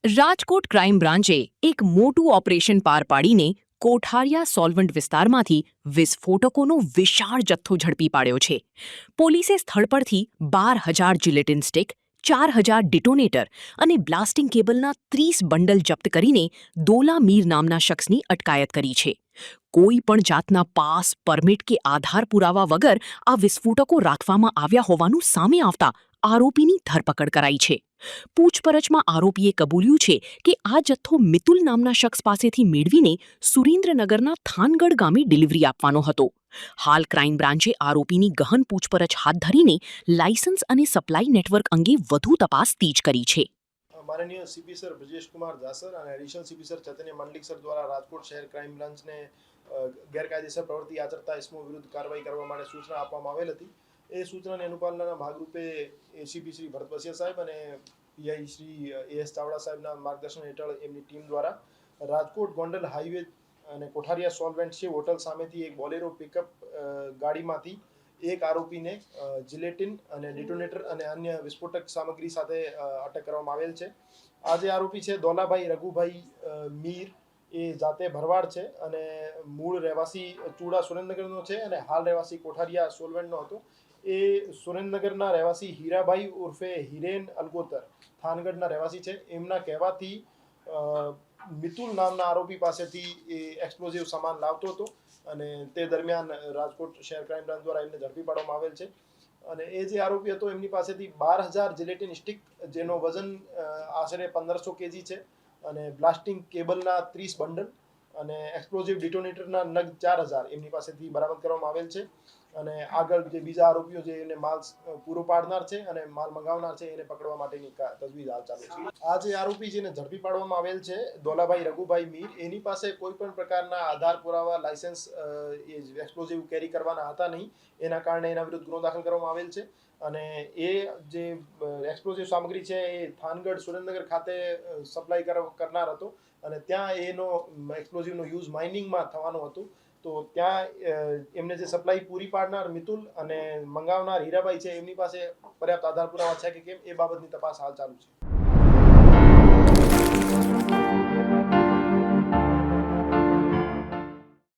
Rajkot crime બ્રાન્ચે એક મોટું operation પાર પાડીને કોઠારિયા સોલ્વન્ટ વિસ્તારમાંથી વિસ્ફોટકોનો વિશાળ જથ્થો ઝડપી પાડ્યો છે. પોલીસે સ્થળ પરથી 12,000 જિલેટિન સ્ટિક, 4,000 ડિટોનેટર અને બ્લાસ્ટિંગ કેબલના 30 બંડલ જપ્ત કરીને દોલા મીર નામના શખ્સની અટકાયત કરી છે. કોઈ પણ જાતના પાસ, પરમિટ કે આધાર પુરાવા વગર આ વિસ્ફોટકો રાખવામાં આવ્યા હોવાનું સામે આવતા આરોપીની ધરપકડ કરાઈ છે. પૂછપરછમાં આરોપીએ કબૂલ્યું છે કે આ જથ્થો મિતુલ નામના શખ્સ પાસેથી મેળવીને સુરેન્દ્રનગરના થાનગઢ ગામે ડિલિવરી આપવાનો હતો. હાલ ક્રાઇમ બ્રાન્ચે આરોપીની ગહન પૂછપરછ હાથ ધરીને લાયસન્સ અને સપ્લાય નેટવર્ક અંગે વધુ તપાસ તેજ કરી છે. માનનીય સીપી સર બ્રજેશ કુમાર જાસર અને એડિશનલ સીપી સર ચૈતન્ય મંડલિક સર દ્વારા રાજકોટ શહેર ક્રાઇમ બ્રાન્ચને ગેરકાયદેસર પ્રવૃત્તિ આચરતા ઇસમો વિરુદ્ધ કાર્યવાહી કરવા માટે સૂચના આપવામાં આવેલ હતી. એ સૂચનાની અનુપાલનના ભાગરૂપે એસીપી શ્રી ભરત બસિયા સાહેબ અને પીઆઈ શ્રી એસ ચાવડા સાહેબના માર્ગદર્શન હેઠળ એમની ટીમ દ્વારા રાજકોટ ગોંડલ હાઈવે અને કોઠારિયા સોલ્વેન્ટ છે હોટલ સામેથી એક બોલેરો પિકઅપ ગાડીમાંથી એક આરોપીને જિલેટિન અને ડિટોનેટર અને અન્ય વિસ્ફોટક સામગ્રી સાથે અટક કરવામાં આવેલ છે. આ જે આરોપી છે દોલાભાઈ રઘુભાઈ મીર, એ જાતે ભરવાડ છે અને મૂળ રહેવાસી ચૂડા સુરેન્દ્રનગરનો છે અને હાલ રહેવાસી કોઠારિયા સોલ્વેન્ટનો હતો. એ સુરેન્દ્રનગરના રહેવાસી હીરાભાઈ ઉર્ફે હિરેન અલગોતર થાનગઢના રહેવાસી છે. એમના કહેવાથી મિતુલ નામના આરોપી પાસેથી એ એક્સપ્લોઝિવ સામાન લાવતો હતો અને તે દરમિયાન રાજકોટ શહેર ક્રાઇમ બ્રાન્ચ દ્વારા એમને ઝડપી પાડવામાં આવેલ છે. અને એ જે આરોપી હતો એમની પાસેથી 12,000 જિલેટિન સ્ટિક, જેનો વજન આશરે 1,500 kg છે, અને બ્લાસ્ટિંગ કેબલના 30 બંડલ અને એક્સપ્લોઝિવ ડિટોનેટરના નગ 4,000 એમની પાસેથી બરામદ કરવામાં આવેલ છે. અને આગળ જે બીજા આરોપીઓ જે એને માલ પૂરો પાડનાર છે અને માલ મંગાવનાર છે એને પકડવા માટેની તજવીજ હાલ ચાલુ છે. આ જે આરોપી જેને ઝડપી પાડવામાં આવેલ છે દોલાભાઈ રઘુભાઈ મીર, એની પાસે કોઈ પણ પ્રકારના આધાર પુરાવા, લાયસન્સ એક્સપ્લોઝિવ કેરી કરવાના હતા નહીં. એના કારણે એના વિરુદ્ધ ગુનો દાખલ કરવામાં આવેલ છે. અને એ જે એક્સપ્લોઝિવ સામગ્રી છે એ થાનગઢ સુરેન્દ્રનગર ખાતે સપ્લાય કરનાર હતો અને ત્યાં એનો એક્સપ્લોઝિવનો યુઝ માઇનિંગમાં થવાનો હતો. તો ત્યાં એમને જે સપ્લાય પૂરી પાડનાર મિતુલ અને મંગાવનાર હીરાભાઈ છે એમની પાસે પર્યાપ્ત આધાર પુરાવા છે કે કેમ એ બાબતની તપાસ હાલ ચાલુ છે.